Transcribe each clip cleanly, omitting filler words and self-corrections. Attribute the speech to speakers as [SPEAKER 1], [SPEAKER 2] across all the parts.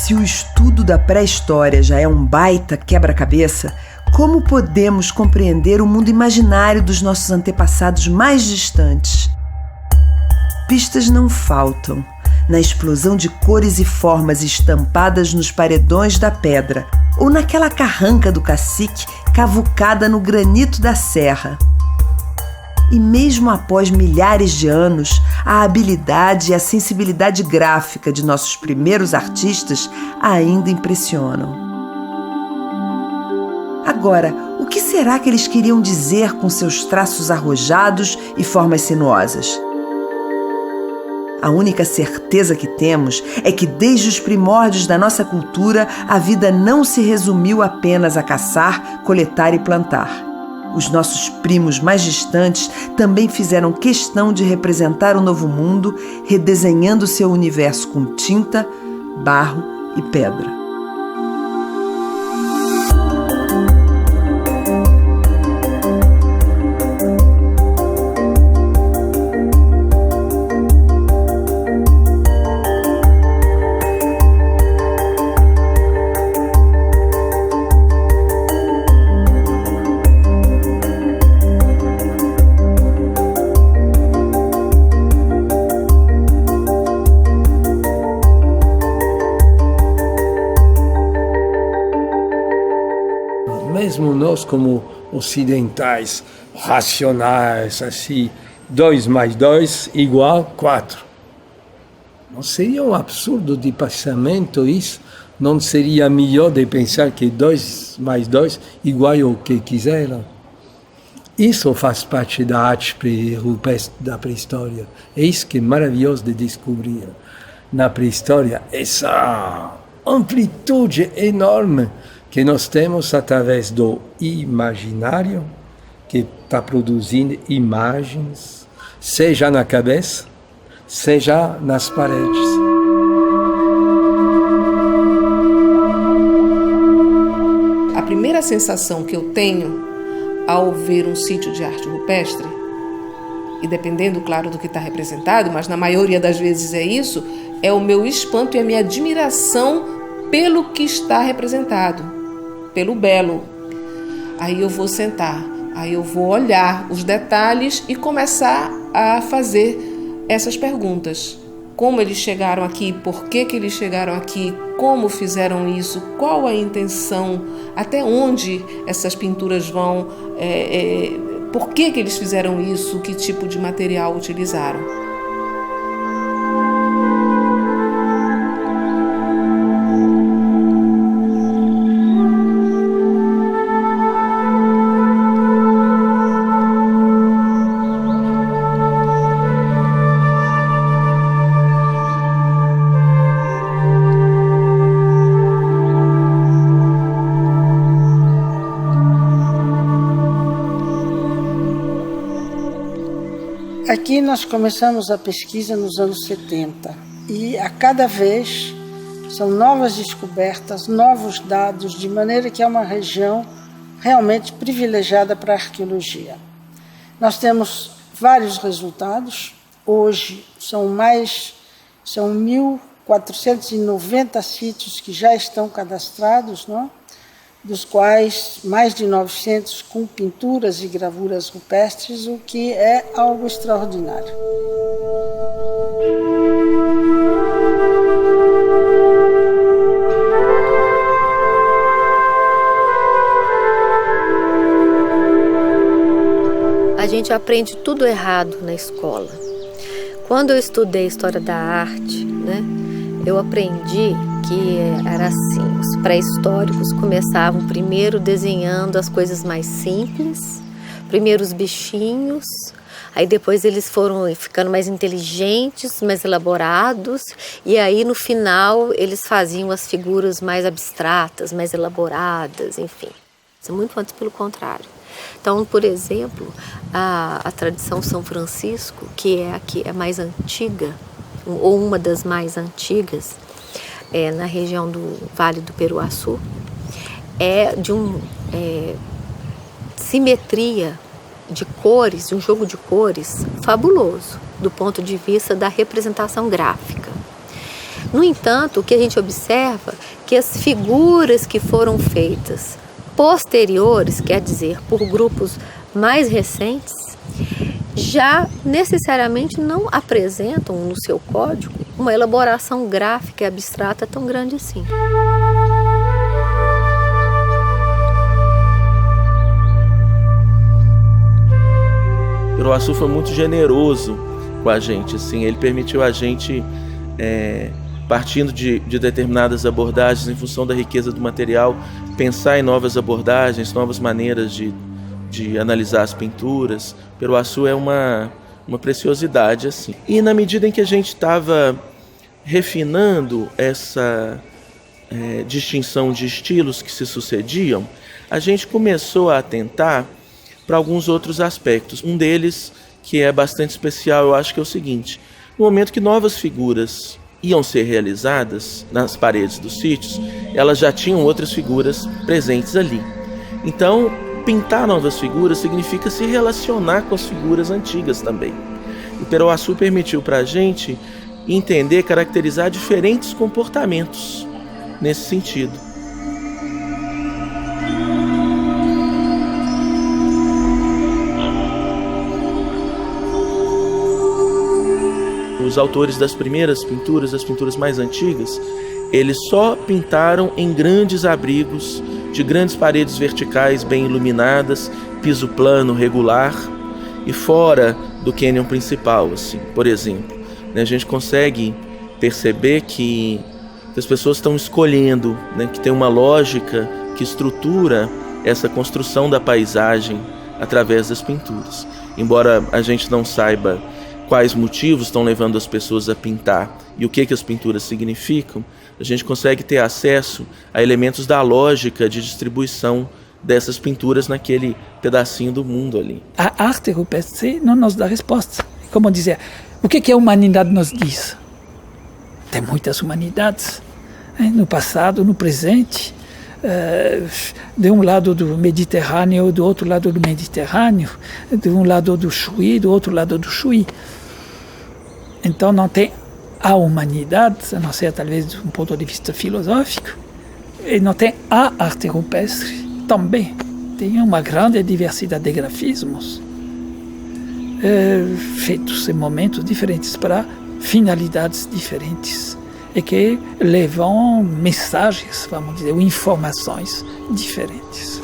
[SPEAKER 1] Se o estudo da pré-história já é um baita quebra-cabeça, como podemos compreender o mundo imaginário dos nossos antepassados mais distantes? Pistas não faltam na explosão de cores e formas estampadas nos paredões da pedra ou naquela carranca do cacique cavucada no granito da serra. E mesmo após milhares de anos, a habilidade e a sensibilidade gráfica de nossos primeiros artistas ainda impressionam. Agora, o que será que eles queriam dizer com seus traços arrojados e formas sinuosas? A única certeza que temos é que desde os primórdios da nossa cultura, a vida não se resumiu apenas a caçar, coletar e plantar. Os nossos primos mais distantes também fizeram questão de representar o novo mundo, redesenhando seu universo com tinta, barro e pedra.
[SPEAKER 2] Mesmo nós, como ocidentais, racionais, assim, 2 mais 2 igual 4. Não seria um absurdo de pensamento isso? Não seria melhor de pensar que 2 mais 2 igual ao que quiseram? Isso faz parte da arte rupestre da pré-história. É isso que é maravilhoso de descobrir na pré-história, essa amplitude enorme que nós temos através do imaginário, que está produzindo imagens, seja na cabeça, seja nas paredes.
[SPEAKER 3] A primeira sensação que eu tenho ao ver um sítio de arte rupestre, e dependendo, claro, do que está representado, mas na maioria das vezes é isso, é o meu espanto e a minha admiração pelo que está representado, pelo belo. Aí eu vou sentar, aí eu vou olhar os detalhes e começar a fazer essas perguntas. Como eles chegaram aqui, por que eles chegaram aqui, como fizeram isso, qual a intenção, até onde essas pinturas vão, por que eles fizeram isso, que tipo de material utilizaram.
[SPEAKER 4] Aqui nós começamos a pesquisa nos anos 70 e a cada vez são novas descobertas, novos dados, de maneira que é uma região realmente privilegiada para a arqueologia. Nós temos vários resultados, hoje são 1.490 sítios que já estão cadastrados, não? Dos quais mais de 900 com pinturas e gravuras rupestres, o que é algo extraordinário.
[SPEAKER 5] A gente aprende tudo errado na escola. Quando eu estudei História da Arte, eu aprendi que era assim, os pré-históricos começavam primeiro desenhando as coisas mais simples, primeiro os bichinhos, aí depois eles foram ficando mais inteligentes, mais elaborados, e aí no final eles faziam as figuras mais abstratas, mais elaboradas, enfim. Muito antes pelo contrário. Então, por exemplo, a tradição São Francisco, que é a que é mais antiga, ou uma das mais antigas, na região do Vale do Peruaçu, é de simetria de cores, de um jogo de cores fabuloso, do ponto de vista da representação gráfica. No entanto, o que a gente observa é que as figuras que foram feitas posteriores, quer dizer, por grupos mais recentes, já necessariamente não apresentam no seu código uma elaboração gráfica e abstrata tão grande assim.
[SPEAKER 6] Iruaçu foi muito generoso com a gente, assim, ele permitiu a gente, partindo de determinadas abordagens em função da riqueza do material, pensar em novas abordagens, novas maneiras de analisar as pinturas. Iruaçu é uma preciosidade, assim. E na medida em que a gente estava refinando essa distinção de estilos que se sucediam, a gente começou a atentar para alguns outros aspectos. Um deles, que é bastante especial, eu acho que é o seguinte: no momento que novas figuras iam ser realizadas nas paredes dos sítios, elas já tinham outras figuras presentes ali. Então, pintar novas figuras significa se relacionar com as figuras antigas também. O Iruaçu permitiu para a gente entender, caracterizar diferentes comportamentos nesse sentido. Os autores das primeiras pinturas, das pinturas mais antigas, eles só pintaram em grandes abrigos, de grandes paredes verticais bem iluminadas, piso plano, regular, e fora do cânion principal, assim, por exemplo. A gente consegue perceber que as pessoas estão escolhendo, que tem uma lógica que estrutura essa construção da paisagem através das pinturas. Embora a gente não saiba quais motivos estão levando as pessoas a pintar e o que as pinturas significam, a gente consegue ter acesso a elementos da lógica de distribuição dessas pinturas naquele pedacinho do mundo ali.
[SPEAKER 7] A arte rupestre não nos dá resposta. Como dizer, o que a humanidade nos diz? Tem muitas humanidades, no passado, no presente, de um lado do Mediterrâneo, do outro lado do Mediterrâneo, de um lado do Chuí, do outro lado do Chuí. Então não tem a humanidade, a não ser talvez de um ponto de vista filosófico, e não tem a arte rupestre também. Tem uma grande diversidade de grafismos feitos em momentos diferentes para finalidades diferentes e que levam mensagens, vamos dizer, ou informações diferentes.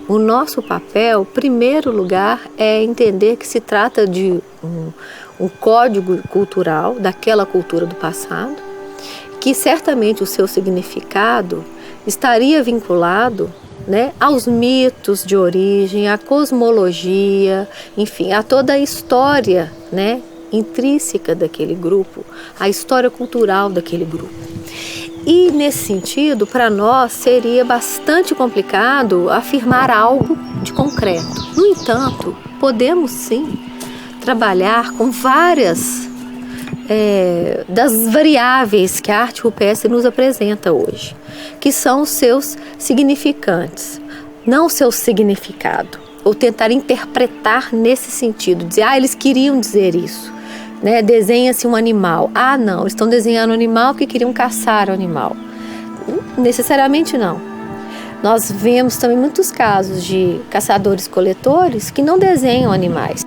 [SPEAKER 5] O nosso papel, em primeiro lugar, é entender que se trata de um código cultural daquela cultura do passado, que certamente o seu significado estaria vinculado, aos mitos de origem, à cosmologia, enfim, a toda a história, intrínseca daquele grupo, a história cultural daquele grupo. E, nesse sentido, para nós seria bastante complicado afirmar algo de concreto. No entanto, podemos sim trabalhar com várias das variáveis que a arte rupestre nos apresenta hoje, que são os seus significantes, não o seu significado, ou tentar interpretar nesse sentido, dizer, eles queriam dizer isso. Desenha-se um animal. Não, eles estão desenhando um animal porque queriam caçar o animal. Necessariamente não. Nós vemos também muitos casos de caçadores-coletores que não desenham animais.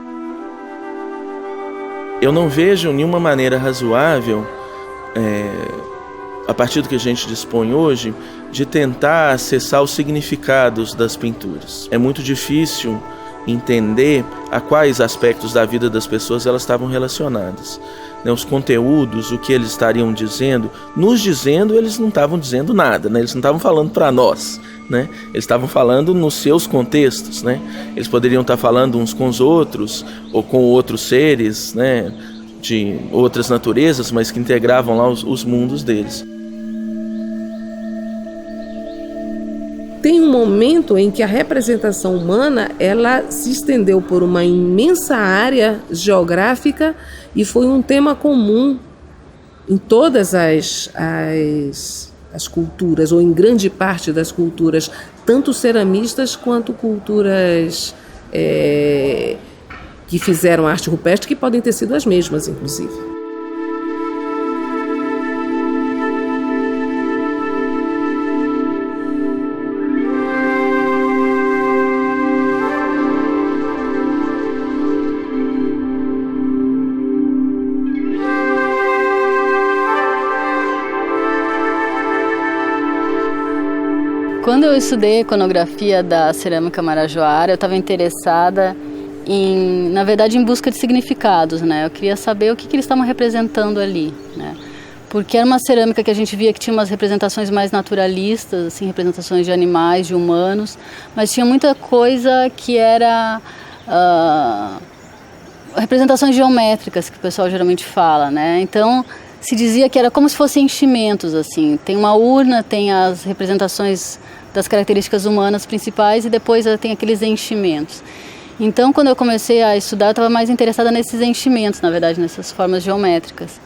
[SPEAKER 6] Eu não vejo nenhuma maneira razoável, a partir do que a gente dispõe hoje, de tentar acessar os significados das pinturas. É muito difícil entender a quais aspectos da vida das pessoas elas estavam relacionadas. Os conteúdos, o que eles estariam dizendo, nos dizendo, eles não estavam dizendo nada, eles não estavam falando para nós, eles estavam falando nos seus contextos, eles poderiam estar falando uns com os outros, ou com outros seres, de outras naturezas, mas que integravam lá os mundos deles.
[SPEAKER 3] Tem um momento em que a representação humana ela se estendeu por uma imensa área geográfica e foi um tema comum em todas as culturas, ou em grande parte das culturas, tanto ceramistas quanto culturas que fizeram arte rupestre, que podem ter sido as mesmas, inclusive.
[SPEAKER 8] Quando eu estudei a iconografia da cerâmica marajoara, eu estava interessada na verdade, em busca de significados, né? Eu queria saber o que eles estavam representando ali, né? Porque era uma cerâmica que a gente via que tinha umas representações mais naturalistas, assim, representações de animais, de humanos, mas tinha muita coisa que era representações geométricas, que o pessoal geralmente fala, né? Então, se dizia que era como se fossem enchimentos, assim. Tem uma urna, tem as representações das características humanas principais e depois tem aqueles enchimentos. Então, quando eu comecei a estudar, eu estava mais interessada nesses enchimentos, na verdade, nessas formas geométricas.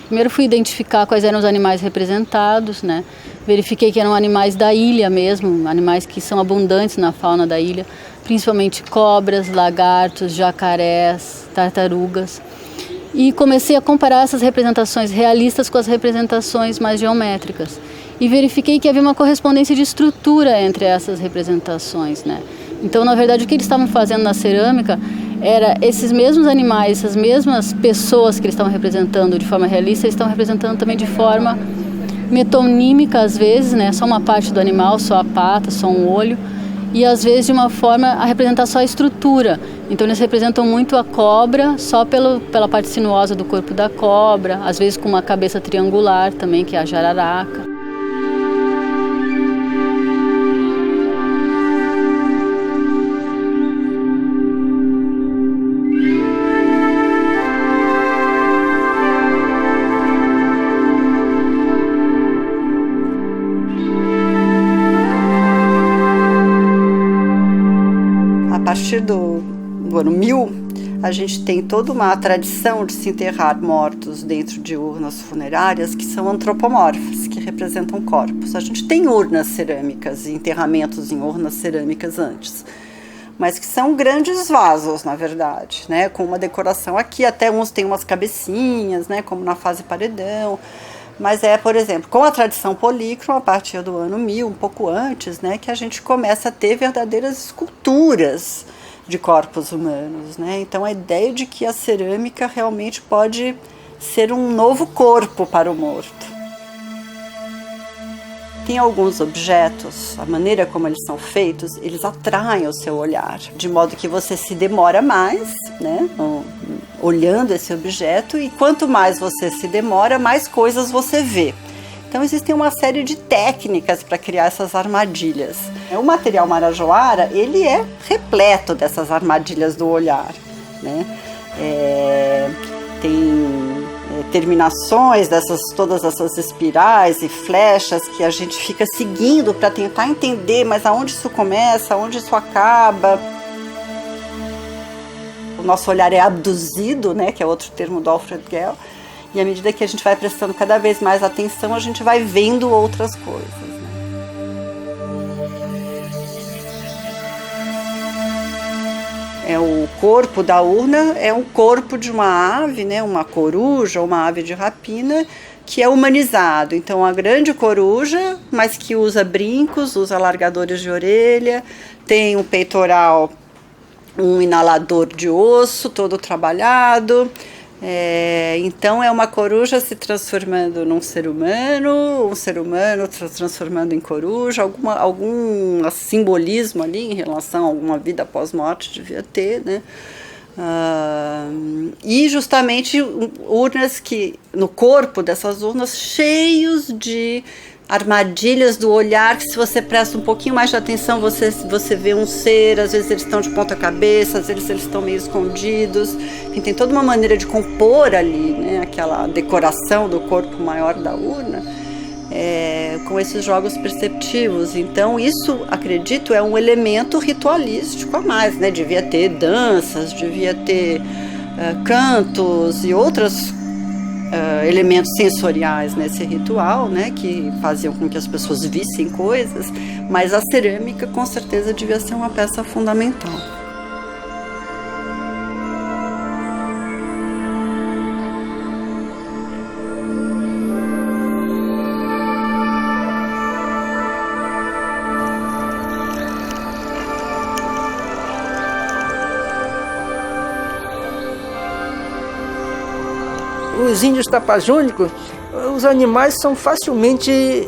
[SPEAKER 8] Primeiro fui identificar quais eram os animais representados, né? Verifiquei que eram animais da ilha mesmo, animais que são abundantes na fauna da ilha, principalmente cobras, lagartos, jacarés, tartarugas. E comecei a comparar essas representações realistas com as representações mais geométricas. E verifiquei que havia uma correspondência de estrutura entre essas representações, né? Então, na verdade, o que eles estavam fazendo na cerâmica era esses mesmos animais, essas mesmas pessoas que eles estavam representando de forma realista, eles estavam representando também de forma metonímica, às vezes, né? Só uma parte do animal, só a pata, só um olho, e às vezes de uma forma a representar só a estrutura. Então, eles representam muito a cobra só pela parte sinuosa do corpo da cobra, às vezes com uma cabeça triangular também, que é a jararaca.
[SPEAKER 9] A partir do ano 1000, a gente tem toda uma tradição de se enterrar mortos dentro de urnas funerárias que são antropomorfas, que representam corpos. A gente tem urnas cerâmicas e enterramentos em urnas cerâmicas antes, mas que são grandes vasos, na verdade, né? Com uma decoração aqui, até uns têm umas cabecinhas, né? Como na fase paredão. Mas por exemplo, com a tradição polícroma, a partir do ano 1000, um pouco antes, né, que a gente começa a ter verdadeiras esculturas de corpos humanos, né? Então, a ideia de que a cerâmica realmente pode ser um novo corpo para o morto. Tem alguns objetos, a maneira como eles são feitos, eles atraem o seu olhar, de modo que você se demora mais, né, olhando esse objeto, e quanto mais você se demora, mais coisas você vê. Então existem uma série de técnicas para criar essas armadilhas. O material marajoara, ele é repleto dessas armadilhas do olhar, né? Tem terminações todas essas espirais e flechas que a gente fica seguindo para tentar entender, mas aonde isso começa, aonde isso acaba. O nosso olhar é abduzido, né, que é outro termo do Alfred Gell, e à medida que a gente vai prestando cada vez mais atenção, a gente vai vendo outras coisas. O corpo da urna é um corpo de uma ave, né, uma coruja, uma ave de rapina, que é humanizado. Então, a grande coruja, mas que usa brincos, usa alargadores de orelha, tem um peitoral, um inalador de osso, todo trabalhado. Então, é uma coruja se transformando num ser humano, um ser humano se transformando em coruja, algum simbolismo ali em relação a alguma vida pós-morte devia ter, né? E justamente urnas no corpo dessas urnas cheios de armadilhas do olhar, que se você presta um pouquinho mais de atenção, você vê um ser, às vezes eles estão de ponta cabeça, às vezes eles estão meio escondidos. Enfim, tem toda uma maneira de compor ali, né, aquela decoração do corpo maior da urna, com esses jogos perceptivos. Então isso, acredito, é um elemento ritualístico a mais, né? Devia ter danças, devia ter cantos e outros elementos sensoriais nesse ritual, né, que faziam com que as pessoas vissem coisas, mas a cerâmica com certeza devia ser uma peça fundamental.
[SPEAKER 10] Os índios tapajônicos, os animais são facilmente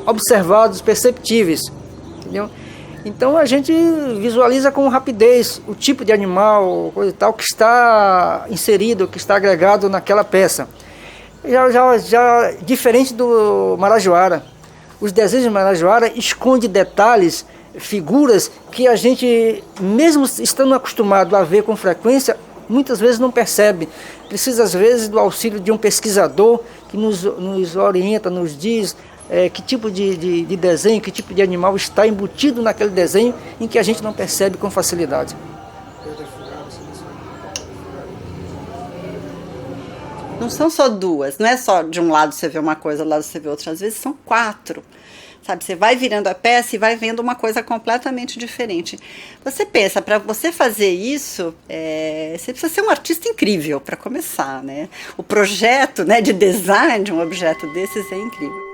[SPEAKER 10] observados, perceptíveis, entendeu? Então a gente visualiza com rapidez o tipo de animal, coisa e tal, que está inserido, que está agregado naquela peça. Já diferente do Marajoara. Os desenhos de Marajoara escondem detalhes, figuras que a gente, mesmo estando acostumado a ver com frequência, muitas vezes não percebe. Precisa, às vezes, do auxílio de um pesquisador que nos orienta, nos diz que tipo de desenho, que tipo de animal está embutido naquele desenho em que a gente não percebe com facilidade.
[SPEAKER 9] Não são só duas, não é só de um lado você vê uma coisa, do lado você vê outra, às vezes são 4. Sabe, você vai virando a peça e vai vendo uma coisa completamente diferente. Você pensa, para você fazer isso, você precisa ser um artista incrível para começar, né? O projeto, né, de design de um objeto desses é incrível.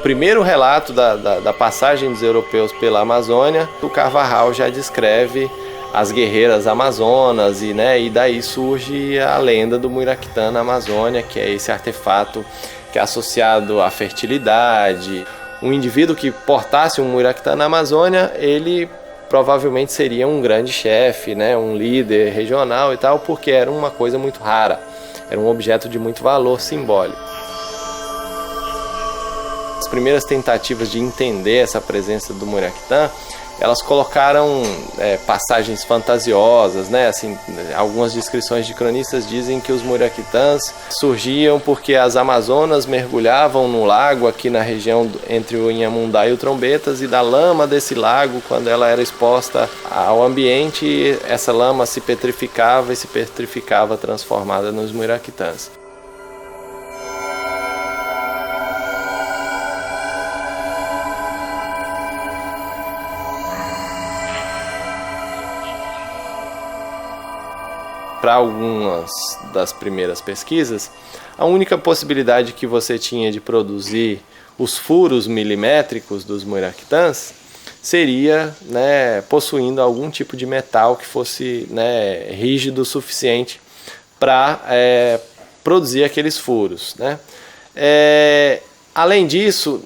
[SPEAKER 11] Primeiro relato da passagem dos europeus pela Amazônia, o Carvajal já descreve as guerreiras amazonas e daí surge a lenda do Muiractã na Amazônia, que é esse artefato que é associado à fertilidade. Um indivíduo que portasse um Muiractã na Amazônia, ele provavelmente seria um grande chefe, né, um líder regional e tal, porque era uma coisa muito rara, era um objeto de muito valor simbólico. As primeiras tentativas de entender essa presença do Muiractã, elas colocaram passagens fantasiosas, né? Assim, algumas descrições de cronistas dizem que os Muiractãs surgiam porque as amazonas mergulhavam no lago aqui na região entre o Inhamundá e o Trombetas, e da lama desse lago, quando ela era exposta ao ambiente, essa lama se petrificava transformada nos Muiractãs. Para algumas das primeiras pesquisas, a única possibilidade que você tinha de produzir os furos milimétricos dos Muiractãs seria, né, possuindo algum tipo de metal que fosse, né, rígido o suficiente para produzir aqueles furos, né? Além disso,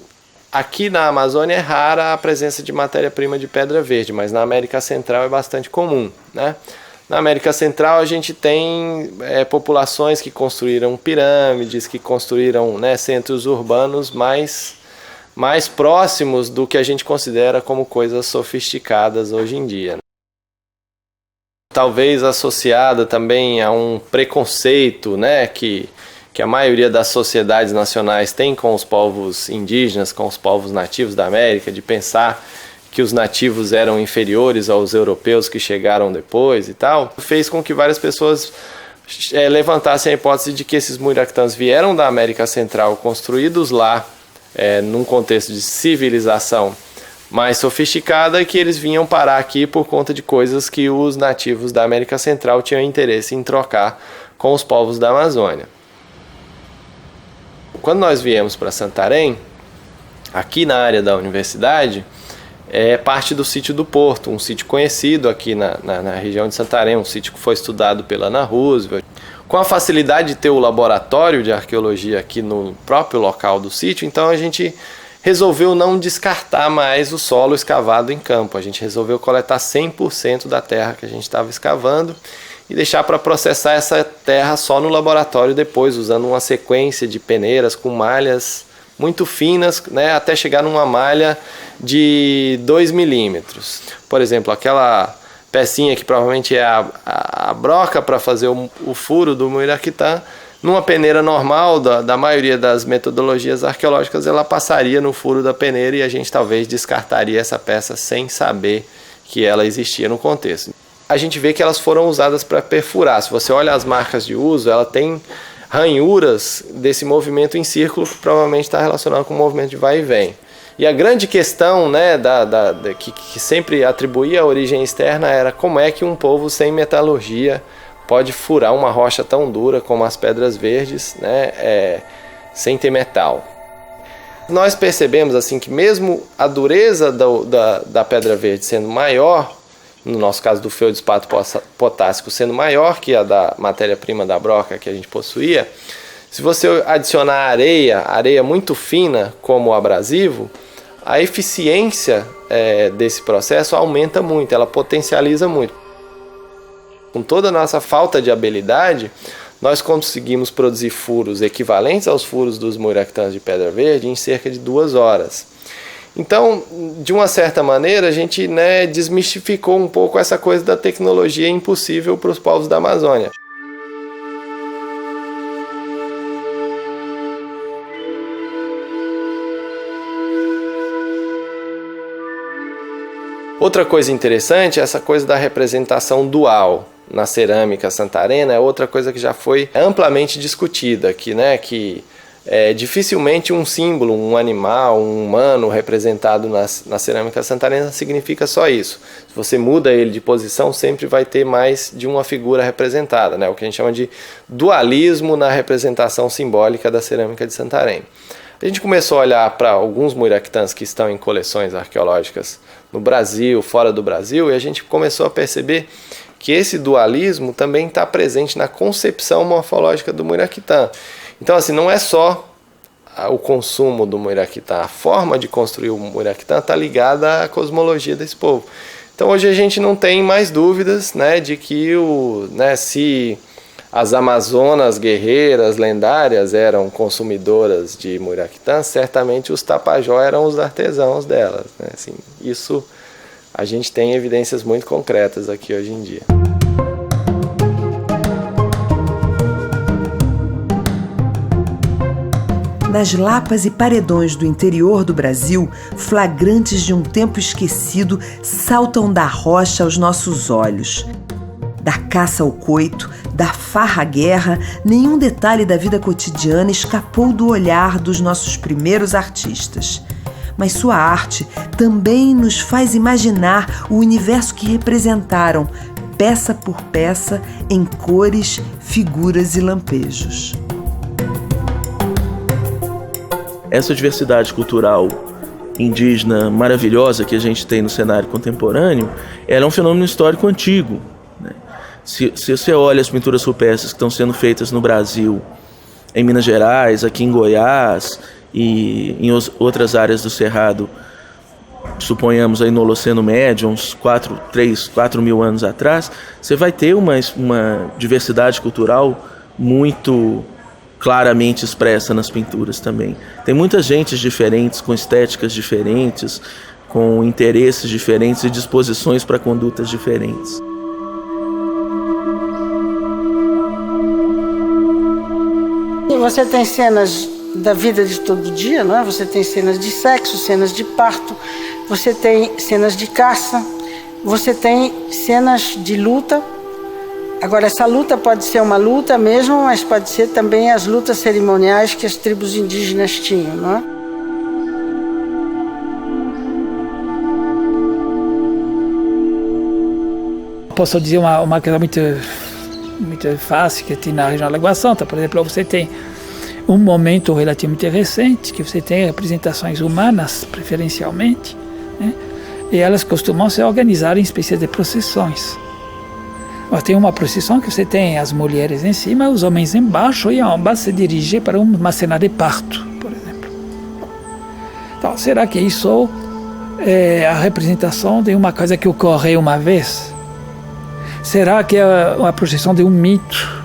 [SPEAKER 11] aqui na Amazônia é rara a presença de matéria-prima de pedra verde, mas na América Central é bastante comum, né? Na América Central a gente tem populações que construíram pirâmides, que construíram, né, centros urbanos mais próximos do que a gente considera como coisas sofisticadas hoje em dia. Talvez associada também a um preconceito, né, que a maioria das sociedades nacionais tem com os povos indígenas, com os povos nativos da América, de pensar que os nativos eram inferiores aos europeus que chegaram depois e tal, fez com que várias pessoas levantassem a hipótese de que esses Muiractãs vieram da América Central, construídos lá, num contexto de civilização mais sofisticada, e que eles vinham parar aqui por conta de coisas que os nativos da América Central tinham interesse em trocar com os povos da Amazônia. Quando nós viemos para Santarém, aqui na área da universidade, é parte do sítio do Porto, um sítio conhecido aqui na região de Santarém, um sítio que foi estudado pela Ana Roosevelt. Com a facilidade de ter o laboratório de arqueologia aqui no próprio local do sítio, então a gente resolveu não descartar mais o solo escavado em campo. A gente resolveu coletar 100% da terra que a gente estava escavando e deixar para processar essa terra só no laboratório depois, usando uma sequência de peneiras com malhas muito finas, né, até chegar numa malha de 2 milímetros. Por exemplo, aquela pecinha que provavelmente é a broca para fazer o furo do Muiractã, numa peneira normal da maioria das metodologias arqueológicas, ela passaria no furo da peneira e a gente talvez descartaria essa peça sem saber que ela existia no contexto. A gente vê que elas foram usadas para perfurar. Se você olha as marcas de uso, ela tem ranhuras desse movimento em círculo, que provavelmente está relacionado com o movimento de vai e vem. E a grande questão, né, que sempre atribuía a origem externa era como é que um povo sem metalurgia pode furar uma rocha tão dura como as pedras verdes, né, sem ter metal. Nós percebemos assim que mesmo a dureza da pedra verde sendo maior, no nosso caso do feldspato potássico sendo maior que a da matéria-prima da broca que a gente possuía, se você adicionar areia muito fina como abrasivo, a eficiência desse processo aumenta muito, ela potencializa muito. Com toda a nossa falta de habilidade, nós conseguimos produzir furos equivalentes aos furos dos muiractãs de pedra verde em cerca de 2 horas. Então, de uma certa maneira, a gente desmistificou um pouco essa coisa da tecnologia impossível para os povos da Amazônia. Outra coisa interessante é essa coisa da representação dual na cerâmica santarena, é outra coisa que já foi amplamente discutida aqui, que dificilmente um símbolo, um animal, um humano representado na cerâmica santarena significa só isso. Se você muda ele de posição, sempre vai ter mais de uma figura representada, o que a gente chama de dualismo na representação simbólica da cerâmica de Santarém. A gente começou a olhar para alguns muiractãs que estão em coleções arqueológicas no Brasil, fora do Brasil, e a gente começou a perceber que esse dualismo também está presente na concepção morfológica do muiractã. Então, assim, não é só o consumo do muiractã, a forma de construir o muiractã está ligada à cosmologia desse povo. Então, hoje a gente não tem mais dúvidas de que se as amazonas guerreiras lendárias eram consumidoras de muiractã, certamente os tapajós eram os artesãos delas. Assim, isso a gente tem evidências muito concretas aqui hoje em dia.
[SPEAKER 1] Nas lapas e paredões do interior do Brasil, flagrantes de um tempo esquecido saltam da rocha aos nossos olhos. Da caça ao coito, da farra à guerra, nenhum detalhe da vida cotidiana escapou do olhar dos nossos primeiros artistas. Mas sua arte também nos faz imaginar o universo que representaram, peça por peça, em cores, figuras e lampejos.
[SPEAKER 6] Essa diversidade cultural indígena maravilhosa que a gente tem no cenário contemporâneo, ela é um fenômeno histórico antigo. Se você olha as pinturas rupestres que estão sendo feitas no Brasil, em Minas Gerais, aqui em Goiás e em outras áreas do Cerrado, suponhamos aí no Holoceno Médio, uns 4 mil anos atrás, você vai ter uma diversidade cultural muito claramente expressa nas pinturas também. Tem muitas gentes diferentes, com estéticas diferentes, com interesses diferentes e disposições para condutas diferentes.
[SPEAKER 4] Você tem cenas da vida de todo dia, não é? Você tem cenas de sexo, cenas de parto, você tem cenas de caça, você tem cenas de luta. Agora, essa luta pode ser uma luta mesmo, mas pode ser também as lutas cerimoniais que as tribos indígenas tinham, não é?
[SPEAKER 7] Posso dizer uma coisa muito fácil que tem na região da Lagoa Santa. Por exemplo, você tem um momento relativamente recente que você tem representações humanas, preferencialmente, e elas costumam se organizar em espécies de procissões. Tem uma procissão que você tem as mulheres em cima, os homens embaixo, e ambas se dirigem para uma cena de parto, por exemplo. Então, será que isso é a representação de uma coisa que ocorreu uma vez? Será que é uma projeção de um mito?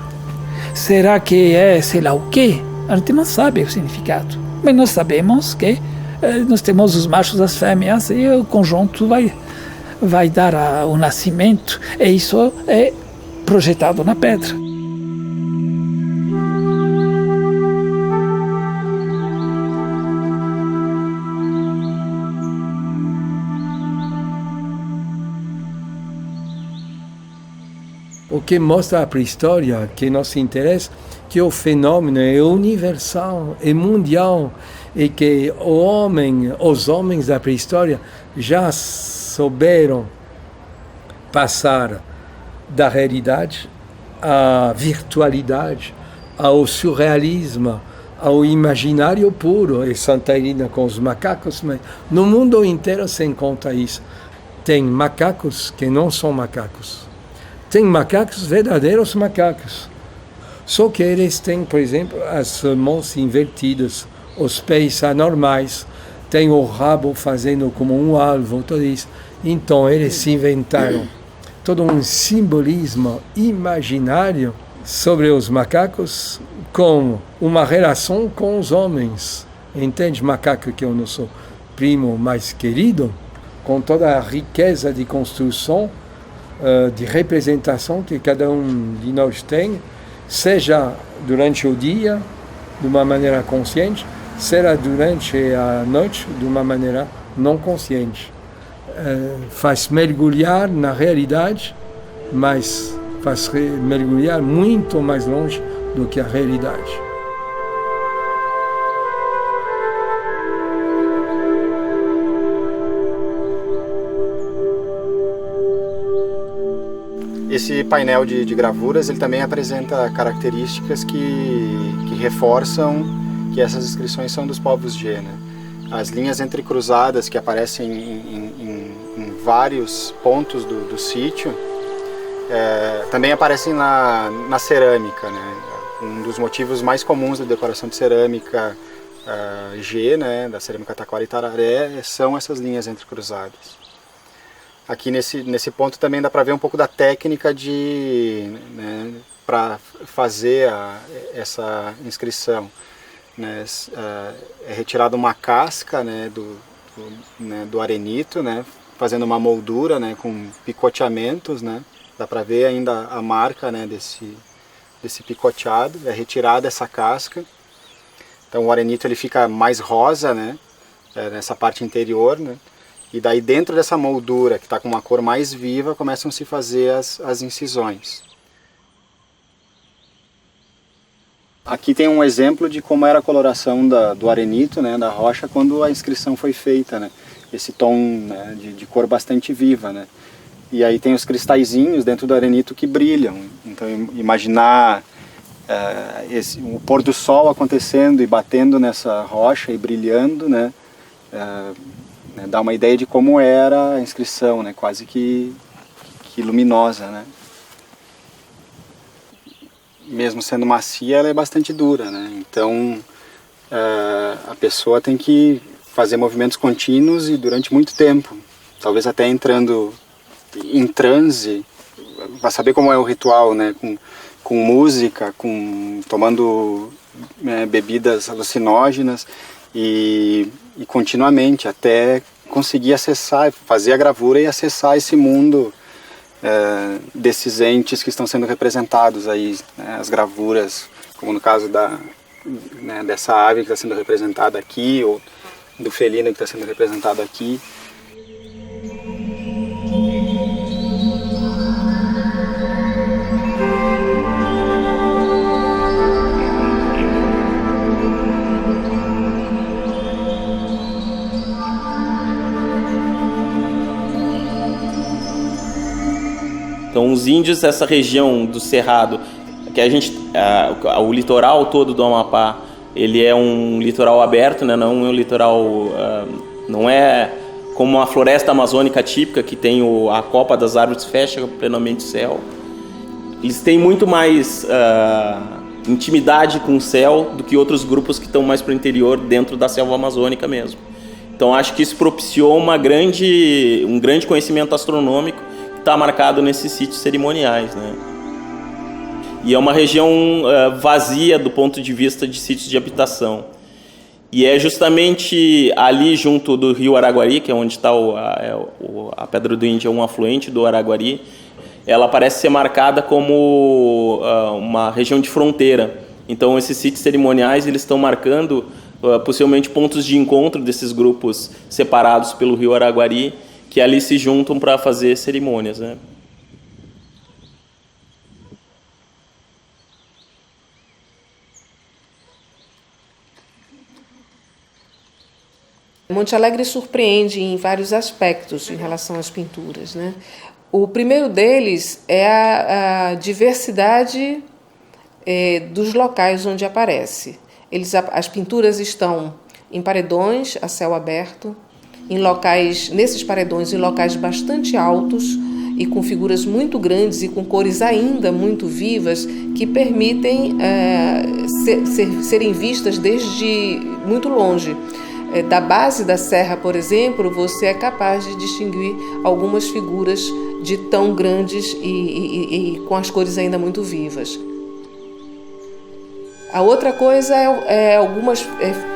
[SPEAKER 7] Será que é sei lá o quê? A gente não sabe o significado. Mas nós sabemos que nós temos os machos e as fêmeas e o conjunto vai dar o nascimento, e isso é projetado na pedra.
[SPEAKER 2] O que mostra a pré-história, que nos interessa, que o fenômeno é universal, é mundial, e que os homens da pré-história já souberam passar da realidade à virtualidade, ao surrealismo, ao imaginário puro, e Santarém com os macacos, mas no mundo inteiro se encontra isso. Tem macacos que não são macacos. Tem macacos, verdadeiros macacos. Só que eles têm, por exemplo, as mãos invertidas, os pés anormais, tem o rabo fazendo como um alvo, tudo isso. Então eles se inventaram todo um simbolismo imaginário sobre os macacos com uma relação com os homens. Entende? Macaco, que é o nosso primo mais querido, com toda a riqueza de construção, de representação que cada um de nós tem, seja durante o dia, de uma maneira consciente, seja durante a noite, de uma maneira não consciente. Faz mergulhar na realidade, mas faz mergulhar muito mais longe do que a realidade.
[SPEAKER 12] Esse painel de gravuras ele também apresenta características que reforçam que essas inscrições são dos povos G, né? As linhas entrecruzadas que aparecem em vários pontos do sítio também aparecem na cerâmica, né? Um dos motivos mais comuns da decoração de cerâmica G, né, da cerâmica taquara e tararé, são essas linhas entrecruzadas. Aqui nesse ponto também dá para ver um pouco da técnica para fazer essa inscrição. Né? É retirada uma casca, né, do arenito, né, fazendo uma moldura, né, com picoteamentos, né? Dá para ver ainda a marca, né, desse picoteado. É retirada essa casca. Então o arenito ele fica mais rosa, né, nessa parte interior, né? E daí dentro dessa moldura, que está com uma cor mais viva, começam a se fazer as incisões. Aqui tem um exemplo de como era a coloração do arenito, né, da rocha, quando a inscrição foi feita, né? Esse tom, né, de cor bastante viva, né? E aí tem os cristalzinhos dentro do arenito que brilham. Então imaginar o pôr do sol acontecendo e batendo nessa rocha e brilhando, né? Dá uma ideia de como era a inscrição, né? Quase que luminosa, né? Mesmo sendo macia, ela é bastante dura, né? Então a pessoa tem que fazer movimentos contínuos e durante muito tempo, talvez até entrando em transe, para saber como é o ritual, né? Com música, tomando bebidas alucinógenas e continuamente até conseguir acessar, fazer a gravura e acessar esse mundo desses entes que estão sendo representados aí, né, as gravuras, como no caso dessa ave que está sendo representada aqui, ou do felino que está sendo representado aqui.
[SPEAKER 13] Então, os índios, essa região do Cerrado, que o litoral todo do Amapá, ele é um litoral aberto, né? Não é um litoral, não é como a floresta amazônica típica, que tem a copa das árvores fecha plenamente o céu. Eles têm muito mais intimidade com o céu do que outros grupos que estão mais para o interior, dentro da selva amazônica mesmo. Então, acho que isso propiciou um grande conhecimento astronômico que está marcado nesses sítios cerimoniais, né? E é uma região vazia do ponto de vista de sítios de habitação. E é justamente ali junto do rio Araguari, que é onde está a Pedra do Índio, é um afluente do Araguari, ela parece ser marcada como uma região de fronteira. Então esses sítios cerimoniais eles estão marcando possivelmente pontos de encontro desses grupos separados pelo rio Araguari, que ali se juntam para fazer cerimônias, né?
[SPEAKER 3] Monte Alegre surpreende em vários aspectos em relação às pinturas, né? O primeiro deles é a diversidade dos locais onde aparece. As pinturas estão em paredões a céu aberto, nesses paredões, em locais bastante altos e com figuras muito grandes e com cores ainda muito vivas que permitem serem vistas desde muito longe. Da base da serra, por exemplo, você é capaz de distinguir algumas figuras de tão grandes e com as cores ainda muito vivas. A outra coisa é algumas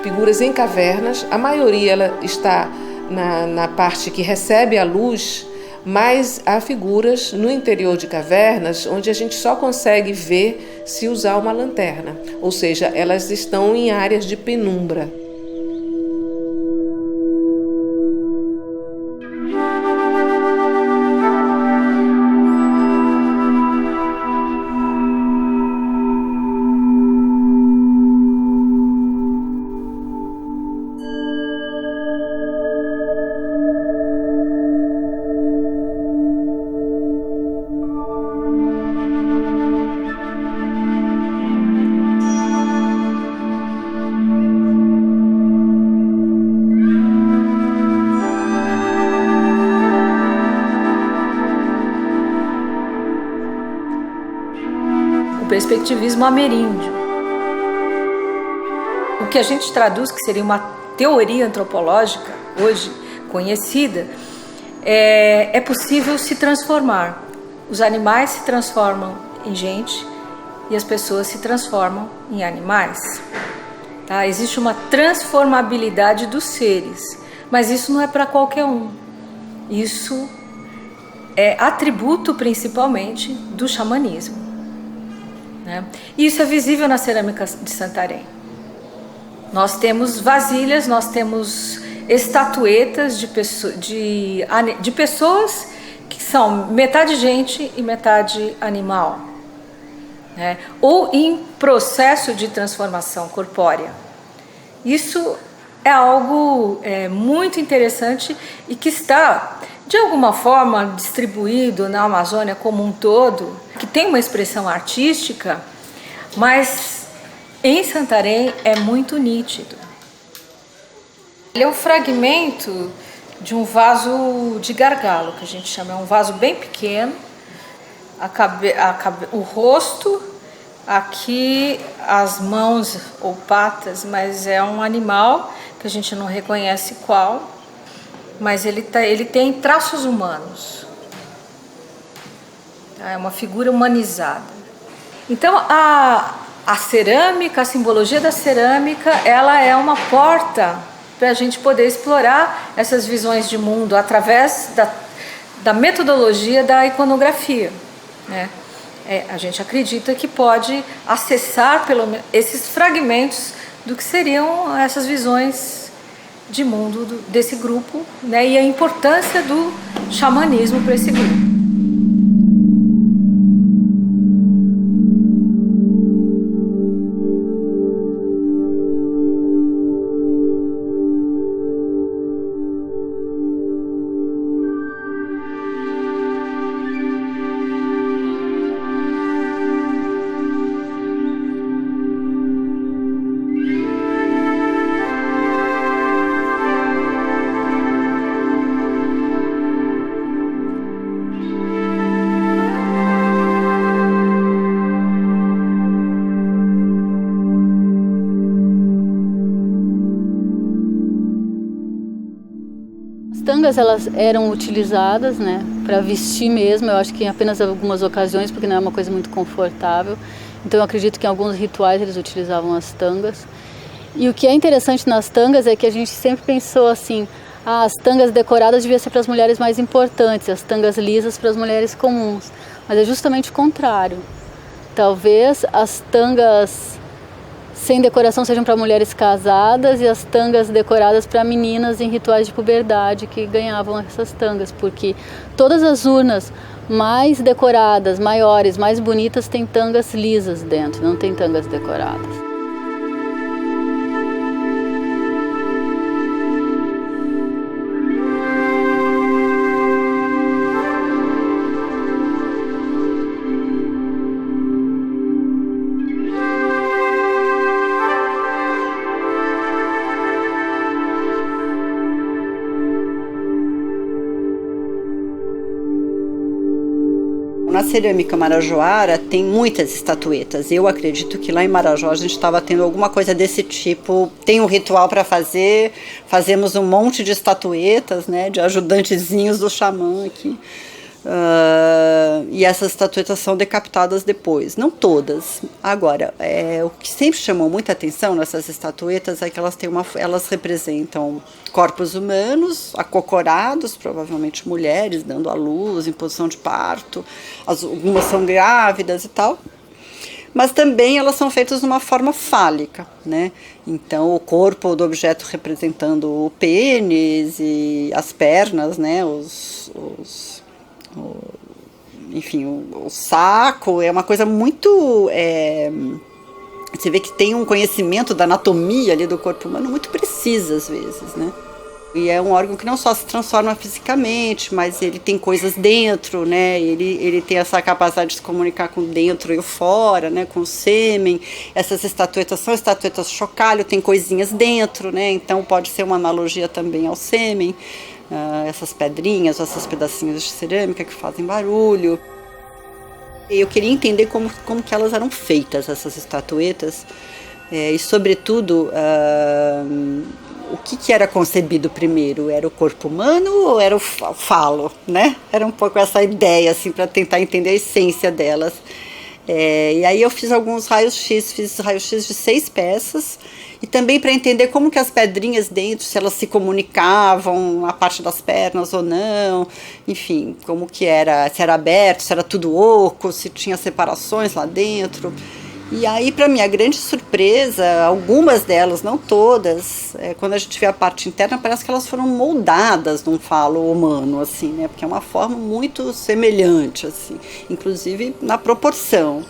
[SPEAKER 3] figuras em cavernas. A maioria ela está na parte que recebe a luz, mas há figuras no interior de cavernas onde a gente só consegue ver se usar uma lanterna, ou seja, elas estão em áreas de penumbra.
[SPEAKER 14] Perspectivismo ameríndio. O que a gente traduz, que seria uma teoria antropológica hoje conhecida, é possível se transformar. Os animais se transformam em gente e as pessoas se transformam em animais. Tá? Existe uma transformabilidade dos seres, mas isso não é para qualquer um. Isso é atributo principalmente do xamanismo. E isso é visível na cerâmica de Santarém. Nós temos vasilhas, nós temos estatuetas de pessoas que são metade gente e metade animal, ou em processo de transformação corpórea. Isso é algo muito interessante e que está, de alguma forma, distribuído na Amazônia como um todo, que tem uma expressão artística, mas em Santarém é muito nítido. Ele é um fragmento de um vaso de gargalo, que a gente chama, é um vaso bem pequeno, o rosto, aqui as mãos ou patas, mas é um animal que a gente não reconhece qual, mas ele tem traços humanos. É uma figura humanizada. Então, a cerâmica, a simbologia da cerâmica, ela é uma porta para a gente poder explorar essas visões de mundo através da metodologia da iconografia. A gente acredita que pode acessar esses fragmentos do que seriam essas visões de mundo desse grupo, e a importância do xamanismo para esse grupo.
[SPEAKER 8] Tangas, elas eram utilizadas, para vestir mesmo. Eu acho que em apenas algumas ocasiões, porque não é uma coisa muito confortável. Então eu acredito que em alguns rituais eles utilizavam as tangas. E o que é interessante nas tangas é que a gente sempre pensou assim, as tangas decoradas deviam ser para as mulheres mais importantes, as tangas lisas para as mulheres comuns. Mas é justamente o contrário. Talvez as tangas sem decoração sejam para mulheres casadas e as tangas decoradas para meninas em rituais de puberdade que ganhavam essas tangas, porque todas as urnas mais decoradas, maiores, mais bonitas têm tangas lisas dentro, não tem tangas decoradas.
[SPEAKER 9] cerâmica marajoara tem muitas estatuetas. Eu acredito que lá em Marajó a gente estava tendo alguma coisa desse tipo. Tem um ritual para fazer, fazemos um monte de estatuetas, né, de ajudantezinhos do xamã aqui. E essas estatuetas são decapitadas depois, não todas. Agora, o que sempre chamou muita atenção nessas estatuetas é que elas representam corpos humanos acocorados, provavelmente mulheres dando à luz em posição de parto, algumas são grávidas e tal, mas também elas são feitas de uma forma fálica, né? Então o corpo do objeto representando o pênis e as pernas, né? Enfim, o saco é uma coisa muito... você vê que tem um conhecimento da anatomia ali do corpo humano muito preciso às vezes, né? E é um órgão que não só se transforma fisicamente, mas ele tem coisas dentro, né? Ele tem essa capacidade de se comunicar com dentro e o fora, né? Com o sêmen. Essas estatuetas são estatuetas chocalho, tem coisinhas dentro, né? Então pode ser uma analogia também ao sêmen. Essas pedrinhas, essas pedacinhos de cerâmica que fazem barulho. Eu queria entender como que elas eram feitas, essas estatuetas, e sobretudo o que era concebido primeiro, era o corpo humano ou era o falo, né? Era um pouco essa ideia, assim, para tentar entender a essência delas. E aí eu fiz alguns raios-x, de 6 peças, e também para entender como que as pedrinhas dentro, se elas se comunicavam a parte das pernas ou não, enfim, como que era, se era aberto, se era tudo oco, se tinha separações lá dentro. E aí, para minha grande surpresa, algumas delas, não todas, quando a gente vê a parte interna, parece que elas foram moldadas num falo humano, assim, né? Porque é uma forma muito semelhante, assim, inclusive na proporção.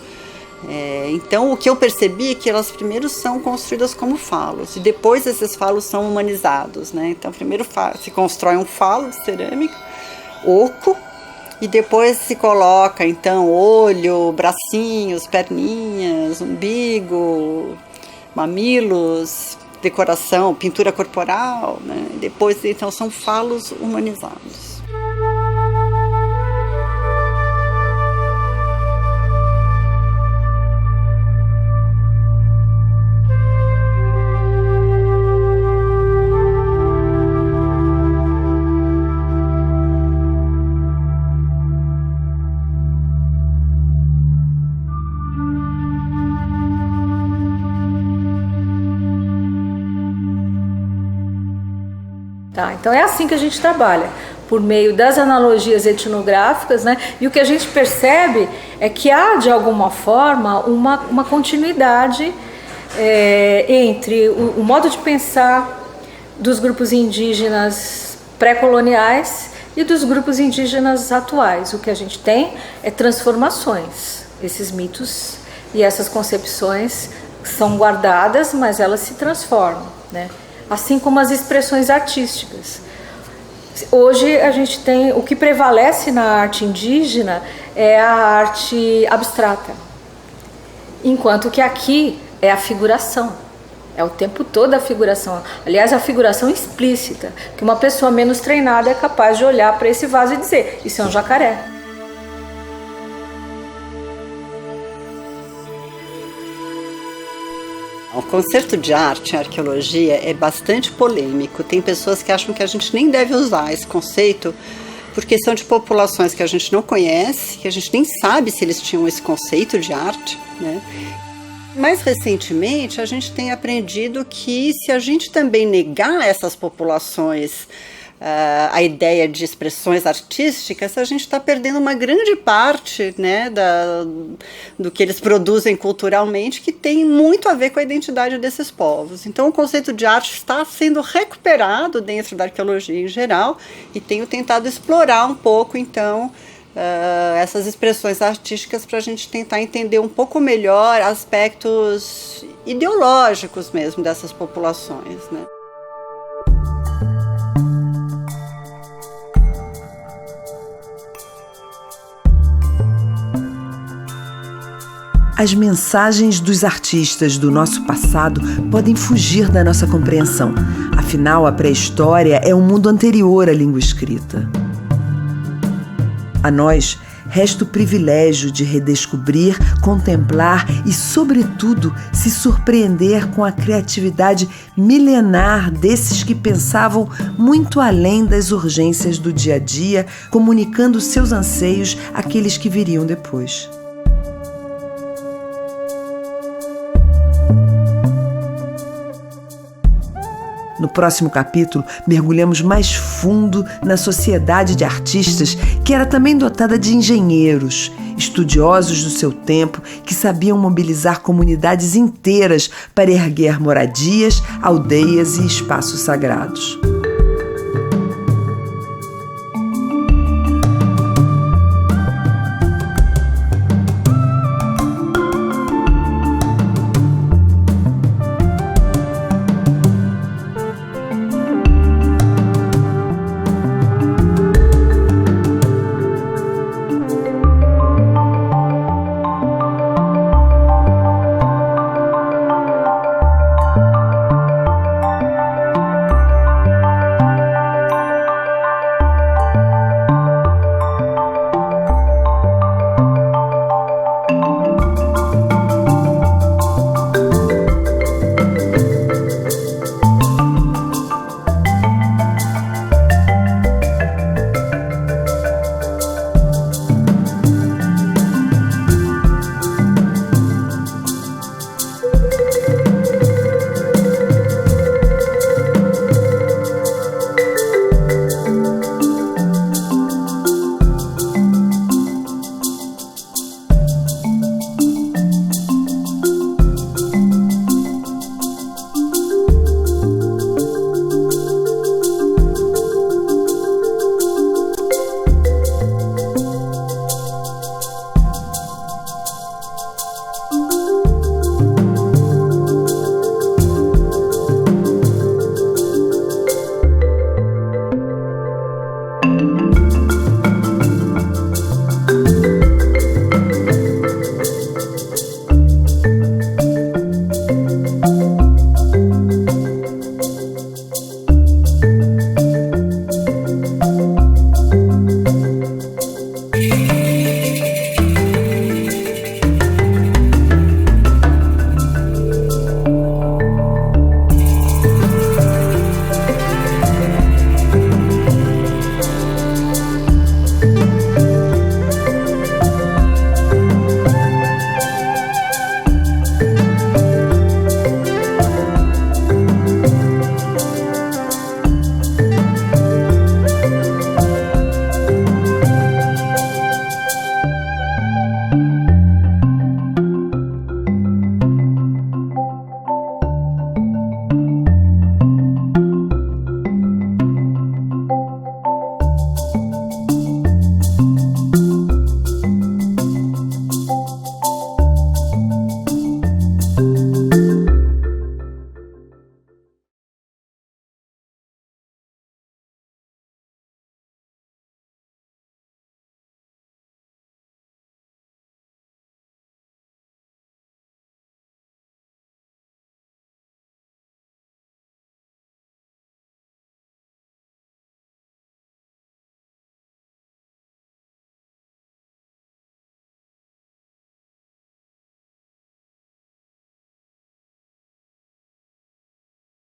[SPEAKER 9] Então, o que eu percebi é que elas primeiro são construídas como falos, e depois esses falos são humanizados, né? Então, primeiro se constrói um falo de cerâmica, oco, e depois se coloca, então, olho, bracinhos, perninhas, umbigo, mamilos, decoração, pintura corporal, né? Depois, então, são falos humanizados.
[SPEAKER 14] Tá, então é assim que a gente trabalha, por meio das analogias etnográficas, né? E o que a gente percebe é que há, de alguma forma, uma continuidade entre o modo de pensar dos grupos indígenas pré-coloniais e dos grupos indígenas atuais. O que a gente tem é transformações. Esses mitos e essas concepções são guardadas, mas elas se transformam, né? Assim como as expressões artísticas. Hoje a gente tem, o que prevalece na arte indígena é a arte abstrata, enquanto que aqui é a figuração, é o tempo todo a figuração. Aliás, a figuração explícita, que uma pessoa menos treinada é capaz de olhar para esse vaso e dizer, isso é um jacaré.
[SPEAKER 9] O conceito de arte em arqueologia é bastante polêmico. Tem pessoas que acham que a gente nem deve usar esse conceito porque são de populações que a gente não conhece, que a gente nem sabe se eles tinham esse conceito de arte, né? Mais recentemente, a gente tem aprendido que se a gente também negar essas populações a ideia de expressões artísticas, a gente está perdendo uma grande parte, né, do que eles produzem culturalmente, que tem muito a ver com a identidade desses povos. Então o conceito de arte está sendo recuperado dentro da arqueologia em geral, e tenho tentado explorar um pouco, então, essas expressões artísticas para a gente tentar entender um pouco melhor aspectos ideológicos mesmo dessas populações, né?
[SPEAKER 1] As mensagens dos artistas do nosso passado podem fugir da nossa compreensão. Afinal, a pré-história é um mundo anterior à língua escrita. A nós, resta o privilégio de redescobrir, contemplar e, sobretudo, se surpreender com a criatividade milenar desses que pensavam muito além das urgências do dia a dia, comunicando seus anseios àqueles que viriam depois. No próximo capítulo, mergulhamos mais fundo na sociedade de artistas, que era também dotada de engenheiros, estudiosos do seu tempo, que sabiam mobilizar comunidades inteiras para erguer moradias, aldeias e espaços sagrados.